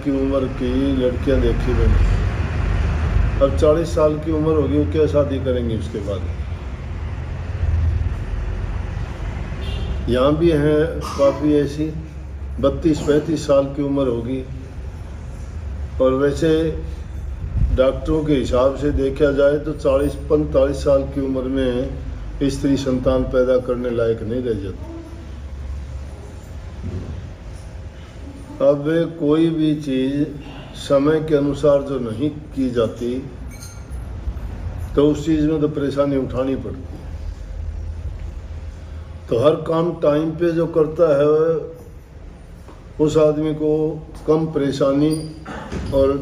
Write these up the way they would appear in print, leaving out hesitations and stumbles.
की उम्र की लड़कियां देखी मैंने। अब 40 साल की उम्र होगी, वो क्या शादी करेंगी उसके बाद। यहाँ भी हैं काफ़ी ऐसी 32-35 साल की उम्र होगी। और वैसे डॉक्टरों के हिसाब से देखा जाए तो 40-45 साल की उम्र में स्त्री संतान पैदा करने लायक नहीं रह जाती। अब कोई भी चीज़ समय के अनुसार जो नहीं की जाती तो उस चीज़ में तो परेशानी उठानी पड़ती है। तो हर काम टाइम पे जो करता है उस आदमी को कम परेशानी और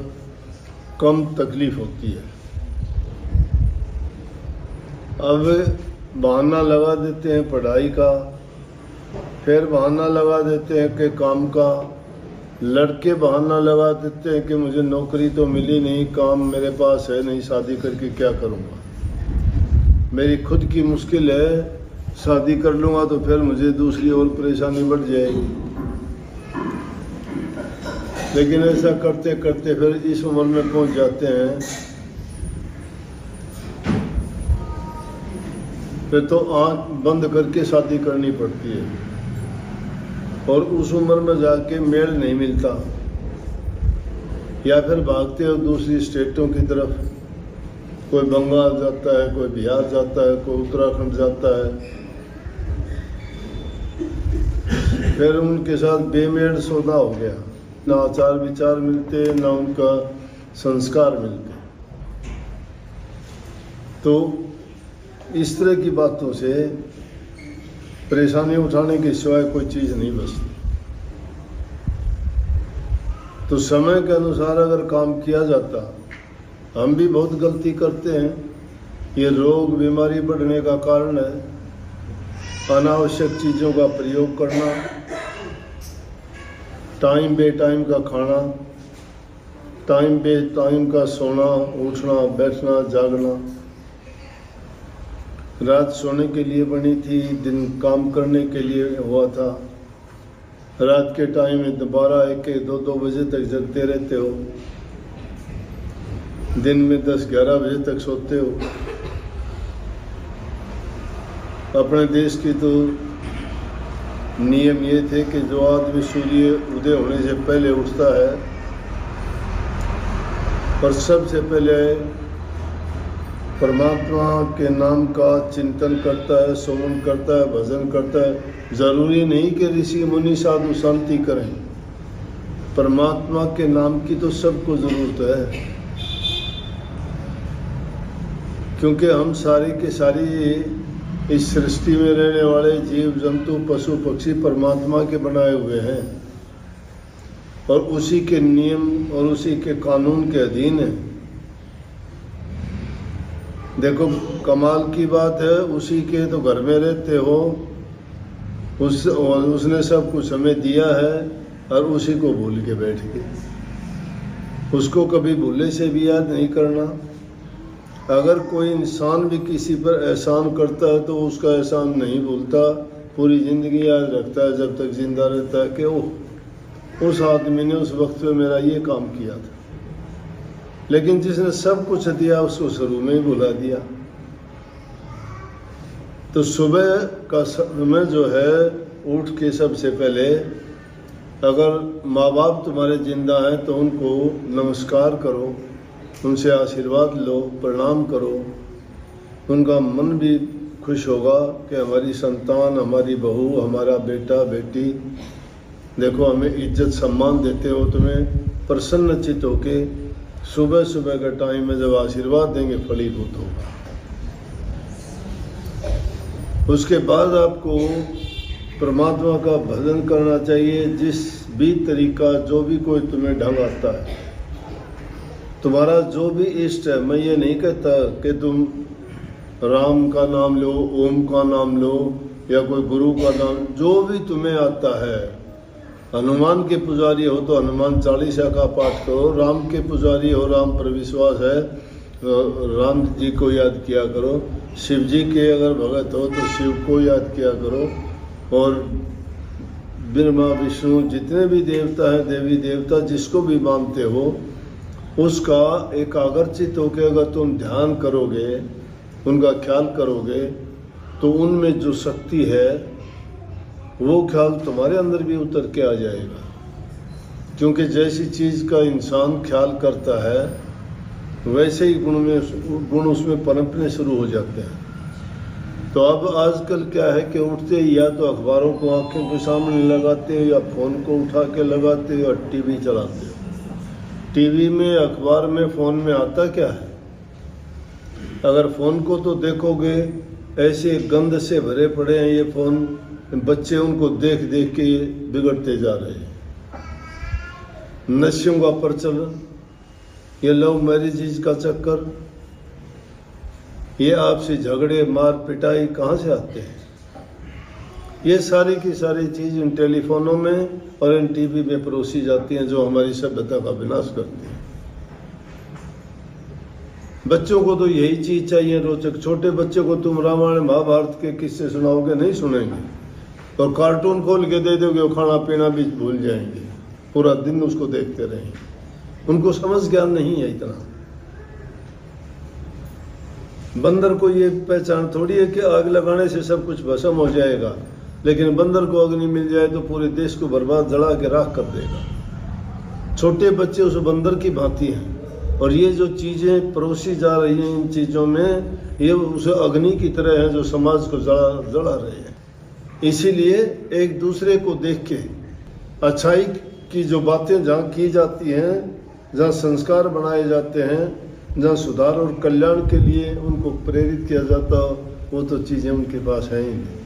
कम तकलीफ होती है। अब बहाना लगा देते हैं पढ़ाई का, फिर बहाना लगा देते हैं कि काम का, लड़के बहाना लगा देते हैं कि मुझे नौकरी तो मिली नहीं, काम मेरे पास है नहीं, शादी करके क्या करूँगा, मेरी खुद की मुश्किल है, शादी कर लूँगा तो फिर मुझे दूसरी और परेशानी बढ़ जाएगी। लेकिन ऐसा करते करते फिर इस उम्र में पहुंच जाते हैं, फिर तो आँख बंद करके शादी करनी पड़ती है। और उस उम्र में जाके मेल नहीं मिलता, या फिर भागते हो दूसरी स्टेटों की तरफ, कोई बंगाल जाता है, कोई बिहार जाता है, कोई उत्तराखंड जाता है। फिर उनके साथ बेमेल सौदा हो गया, ना आचार विचार मिलते, ना उनका संस्कार मिलते। तो इस तरह की बातों से परेशानी उठाने के सिवाय कोई चीज़ नहीं बचती। तो समय के अनुसार अगर काम किया जाता, हम भी बहुत गलती करते हैं, ये रोग बीमारी बढ़ने का कारण है। अनावश्यक चीज़ों का प्रयोग करना, टाइम बे टाइम का खाना, टाइम बे टाइम का सोना, उठना, बैठना, जागना। रात सोने के लिए बनी थी, दिन काम करने के लिए हुआ था। रात के टाइम में 12-1-2 बजे तक जगते रहते हो, दिन में 10-11 बजे तक सोते हो। अपने देश की तो नियम ये थे कि जो आदमी सूर्य उदय होने से पहले उठता है और सबसे पहले परमात्मा के नाम का चिंतन करता है, सुमन करता है, भजन करता है। जरूरी नहीं कि ऋषि मुनि साधु शांति करें, परमात्मा के नाम की तो सबको जरूरत है। क्योंकि हम सारी के सारी इस सृष्टि में रहने वाले जीव जंतु पशु पक्षी परमात्मा के बनाए हुए हैं और उसी के नियम और उसी के कानून के अधीन है। देखो कमाल की बात है, उसी के तो घर में रहते हो, उसने सब कुछ हमें दिया है और उसी को भूल के बैठ गए। उसको कभी भूलने से भी याद नहीं करना। अगर कोई इंसान भी किसी पर एहसान करता है तो उसका एहसान नहीं भूलता, पूरी ज़िंदगी याद रखता है जब तक जिंदा रहता है कि ओह उस आदमी ने उस वक्त में मेरा ये काम किया था। लेकिन जिसने सब कुछ दिया उसको शुरू में ही भुला दिया। तो सुबह का समय जो है, उठ के सबसे पहले अगर माँ बाप तुम्हारे जिंदा हैं तो उनको नमस्कार करो, उनसे आशीर्वाद लो, प्रणाम करो। उनका मन भी खुश होगा कि हमारी संतान, हमारी बहू, हमारा बेटा बेटी देखो हमें इज्जत सम्मान देते हो, तुम्हें प्रसन्नचित होके सुबह सुबह का टाइम में जब आशीर्वाद देंगे फलीभूत होगा। उसके बाद आपको परमात्मा का भजन करना चाहिए, जिस भी तरीका, जो भी कोई तुम्हें ढंग आता है, तुम्हारा जो भी इष्ट है। मैं ये नहीं कहता कि तुम राम का नाम लो, ओम का नाम लो, या कोई गुरु का नाम, जो भी तुम्हें आता है। हनुमान के पुजारी हो तो हनुमान चालीसा का पाठ करो, राम के पुजारी हो, राम पर विश्वास है, राम जी को याद किया करो, शिव जी के अगर भगत हो तो शिव को याद किया करो, और ब्रह्मा विष्णु जितने भी देवता हैं, देवी देवता जिसको भी मानते हो, उसका एकाग्रचित होकर अगर तुम ध्यान करोगे, उनका ख्याल करोगे, तो उनमें जो शक्ति है वो ख्याल तुम्हारे अंदर भी उतर के आ जाएगा। क्योंकि जैसी चीज़ का इंसान ख्याल करता है वैसे ही गुण उसमें पनपने शुरू हो जाते हैं। तो अब आजकल क्या है कि उठते ही या तो अखबारों को आंखों के सामने लगाते हो, या फ़ोन को उठा के लगाते हो, या टीवी चलाते हो। टीवी में, अखबार में, फ़ोन में आता क्या है? अगर फ़ोन को तो देखोगे, ऐसे गंद से भरे पड़े हैं ये फ़ोन, बच्चे उनको देख देख के बिगड़ते जा रहे हैं। नशों का प्रचलन, ये लव मैरिजेज का चक्कर, ये आपसी झगड़े, मार पिटाई कहाँ से आते हैं? ये सारी की सारी चीज़ इन टेलीफोनों में और इन टीवी में परोसी जाती हैं, जो हमारी सभ्यता का विनाश करती हैं। बच्चों को तो यही चीज़ चाहिए रोचक। छोटे बच्चे को तुम रामायण महाभारत के किस्से सुनाओगे, नहीं सुनेंगे, और कार्टून खोल के दे दोगे, वो खाना पीना भी भूल जाएंगे, पूरा दिन उसको देखते रहेंगे। उनको समझ ज्ञान नहीं है इतना। बंदर को ये पहचान थोड़ी है कि आग लगाने से सब कुछ भस्म हो जाएगा, लेकिन बंदर को अग्नि मिल जाए तो पूरे देश को बर्बाद, जला के राख कर देगा। छोटे बच्चे उस बंदर की भांति हैं, और ये जो चीज़ें परोसी जा रही हैं इन चीज़ों में, ये उस अग्नि की तरह है जो समाज को जला रहे हैं। इसीलिए एक दूसरे को देख के अच्छाई की जो बातें जहाँ की जाती हैं, जहाँ संस्कार बनाए जाते हैं, जहाँ सुधार और कल्याण के लिए उनको प्रेरित किया जाता, वो तो चीज़ें उनके पास हैं ही नहीं।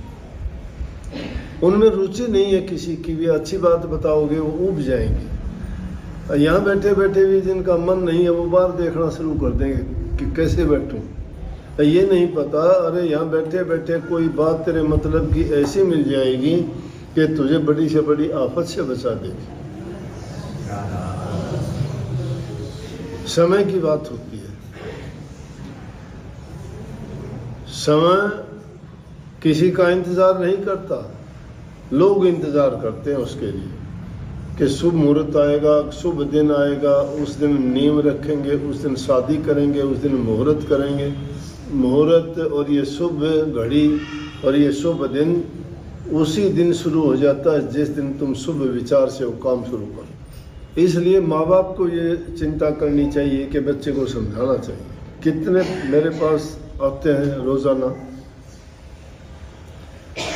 उनमें रुचि नहीं है किसी की भी। अच्छी बात बताओगे वो ऊब जाएंगे। यहाँ बैठे बैठे भी जिनका मन नहीं है वो बाहर देखना शुरू कर देंगे कि कैसे बैठूं। ये नहीं पता, अरे यहाँ बैठे बैठे कोई बात तेरे मतलब की ऐसी मिल जाएगी कि तुझे बड़ी से बड़ी आफत से बचा देगी। समय की बात होती है। समय किसी का इंतजार नहीं करता, लोग इंतजार करते हैं उसके लिए कि शुभ मुहूर्त आएगा, शुभ दिन आएगा, उस दिन नींव रखेंगे, उस दिन शादी करेंगे, उस दिन मुहूर्त करेंगे। मुहूर्त और ये शुभ घड़ी और ये शुभ दिन उसी दिन शुरू हो जाता है जिस दिन तुम शुभ विचार से वो काम शुरू करो। इसलिए माँ बाप को ये चिंता करनी चाहिए कि बच्चे को समझाना चाहिए। कितने मेरे पास आते हैं रोज़ाना,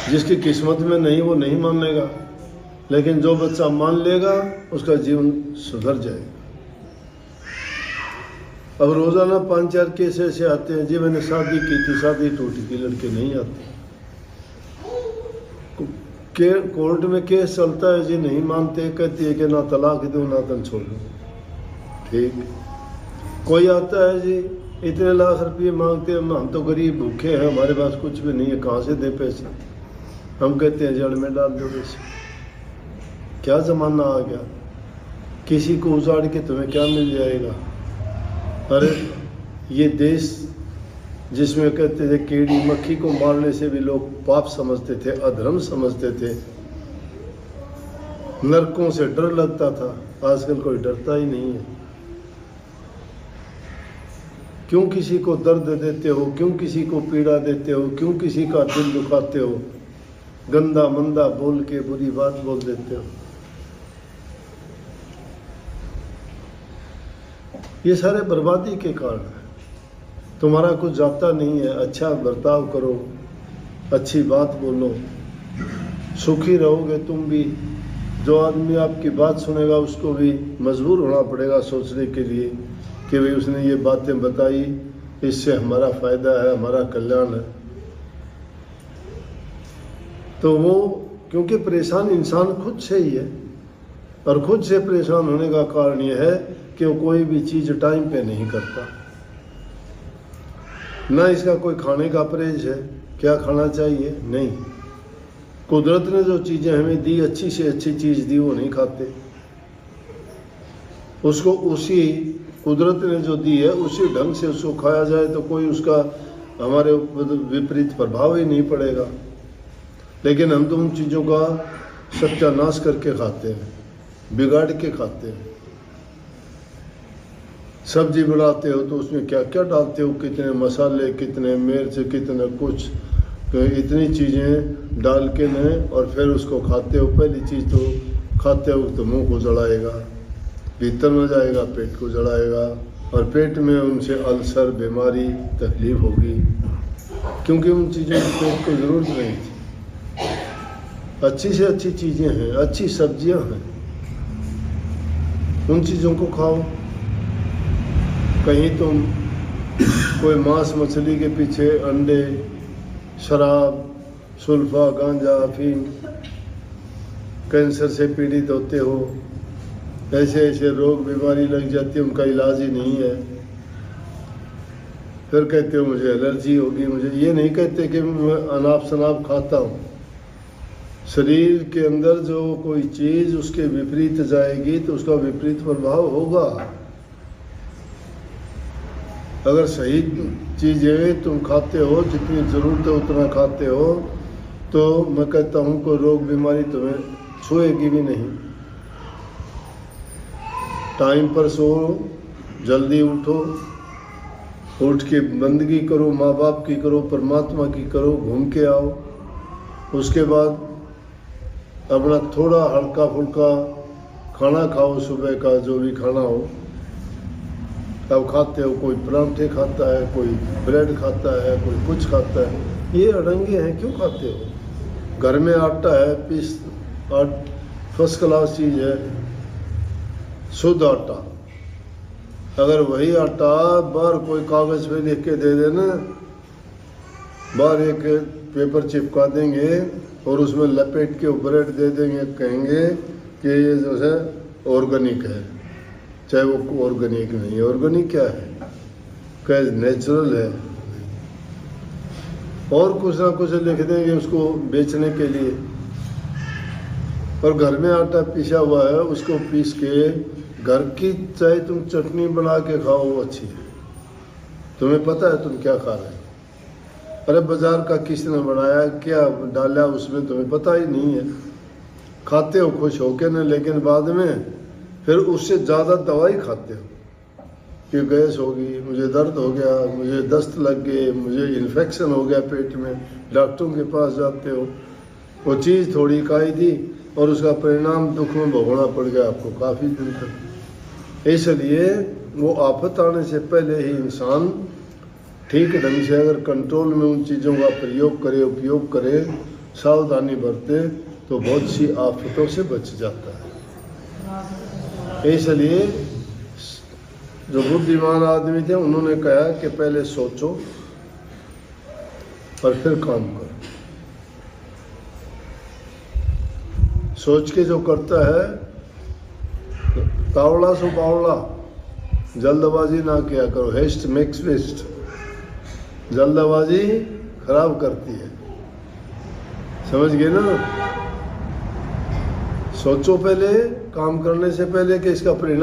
जिसकी किस्मत में नहीं वो नहीं मानेगा, लेकिन जो बच्चा मान लेगा उसका जीवन सुधर जाएगा। अब रोज़ाना 5-4 केस ऐसे आते हैं, जी मैंने शादी की थी, शादी टूटी थी, लड़के नहीं आते। कोर्ट में केस चलता है, जी नहीं मानते, कहती है कि ना तलाक दो ना तन छोड़ दो। ठीक, कोई आता है जी इतने लाख रुपये मांगते हैं, हम तो गरीब भूखे हैं, हमारे पास कुछ भी नहीं है, कहाँ से दे पैसे? हम कहते हैं जड़ में डाल दो पैसे। क्या ज़माना आ गया, किसी को उजाड़ के तुम्हें क्या मिल जाएगा? अरे ये देश जिसमें कहते थे कीड़ी मक्खी को मारने से भी लोग पाप समझते थे, अधर्म समझते थे, नरकों से डर लगता था, आजकल कोई डरता ही नहीं है। क्यों किसी को दर्द देते हो, क्यों किसी को पीड़ा देते हो, क्यों किसी का दिल दुखाते हो, गंदा मंदा बोल के बुरी बात बोल देते हो? ये सारे बर्बादी के कारण है। तुम्हारा कुछ जाता नहीं है, अच्छा बर्ताव करो, अच्छी बात बोलो, सुखी रहोगे तुम भी। जो आदमी आपकी बात सुनेगा उसको भी मजबूर होना पड़ेगा सोचने के लिए कि भाई उसने ये बातें बताई, इससे हमारा फ़ायदा है, हमारा कल्याण है। तो वो क्योंकि परेशान इंसान खुद से ही है, और खुद से परेशान होने का कारण ये है कि वो कोई भी चीज़ टाइम पे नहीं करता। ना इसका कोई खाने का परहेज है, क्या खाना चाहिए नहीं। कुदरत ने जो चीज़ें हमें दी, अच्छी से अच्छी चीज़ दी, वो नहीं खाते। उसको उसी कुदरत ने जो दी है उसी ढंग से उसको खाया जाए तो कोई उसका हमारे ऊपर विपरीत प्रभाव ही नहीं पड़ेगा। लेकिन हम तो उन चीज़ों का सत्यानाश करके खाते हैं, बिगाड़ के खाते हैं। सब्जी बनाते हो तो उसमें क्या क्या डालते हो, कितने मसाले, कितने मिर्च, कितने कुछ, तो इतनी चीज़ें डाल के न और फिर उसको खाते हो। पहली चीज़ तो खाते हो तो मुंह को जलाएगा, भीतर में जाएगा, पेट को जलाएगा, और पेट में उनसे अल्सर, बीमारी, तकलीफ होगी, क्योंकि उन चीज़ों की पेट को ज़रूरत नहीं थी। अच्छी से अच्छी चीज़ें हैं, अच्छी सब्जियां हैं, उन चीज़ों को खाओ। कहीं तुम कोई मांस मछली के पीछे अंडे, शराब, सुल्फा, गांजा, अफीम, कैंसर से पीड़ित होते हो, ऐसे ऐसे रोग बीमारी लग जाती है, उनका इलाज ही नहीं है। फिर कहते हो मुझे एलर्जी होगी, मुझे ये नहीं कहते कि मैं अनाप शनाप खाता हूँ। शरीर के अंदर जो कोई चीज़ उसके विपरीत जाएगी तो उसका विपरीत प्रभाव होगा। अगर सही चीज़ें तुम खाते हो, जितनी ज़रूरत है उतना खाते हो, तो मैं कहता हूँ कोई रोग बीमारी तुम्हें छुएगी भी नहीं। टाइम पर सो, जल्दी उठो, उठ के बंदगी करो, माँ बाप की करो, परमात्मा की करो, घूम के आओ। उसके बाद अपना थोड़ा हल्का फुल्का खाना खाओ, सुबह का जो भी खाना हो तब खाते हो। कोई परांठे खाता है, कोई ब्रेड खाता है, कोई कुछ खाता है। ये अड़ंगे हैं, क्यों खाते हो? घर में आटा है, पीस फर्स्ट क्लास चीज़ है, शुद्ध आटा। अगर वही आटा बाहर कोई कागज़ पे लिख के दे देना, बाहर एक पेपर चिपका देंगे और उसमें लपेट के ब्रेड दे देंगे, कहेंगे कि ये जो है ऑर्गेनिक है, चाहे वो ऑर्गेनिक नहीं है। ऑर्गेनिक क्या है? क्या नेचुरल है? और कुछ ना कुछ लिख देंगे उसको बेचने के लिए। और घर में आटा पीसा हुआ है, उसको पीस के घर की चाहे तुम चटनी बना के खाओ, वो अच्छी है। तुम्हें पता है तुम क्या खा रहे हो। अरे बाजार का किसने बनाया, क्या डाला उसमें, तुम्हें पता ही नहीं है। खाते हो खुश होके ना, लेकिन बाद में फिर उससे ज़्यादा दवाई खाते हो कि गैस होगी, मुझे दर्द हो गया, मुझे दस्त लग गए, मुझे इन्फेक्शन हो गया पेट में। डॉक्टरों के पास जाते हो, वो चीज़ थोड़ी खाई थी और उसका परिणाम दुख में भोगना पड़ गया आपको काफ़ी दिन तक। इसलिए वो आफत आने से पहले ही इंसान ठीक ढंग से अगर कंट्रोल में उन चीज़ों का प्रयोग करे, उपयोग करे, सावधानी बरते, तो बहुत सी आफतों से बच जाता है। इसलिए जो बुद्धिमान आदमी थे उन्होंने कहा कि पहले सोचो और फिर काम करो। सोच के जो करता है, तावड़ा सो पावड़ा, जल्दबाजी ना किया करो। हेस्ट मेक्स वेस्ट, जल्दबाजी खराब करती है, समझ गए ना? सोचो पहले, काम करने से पहले कि इसका परिणाम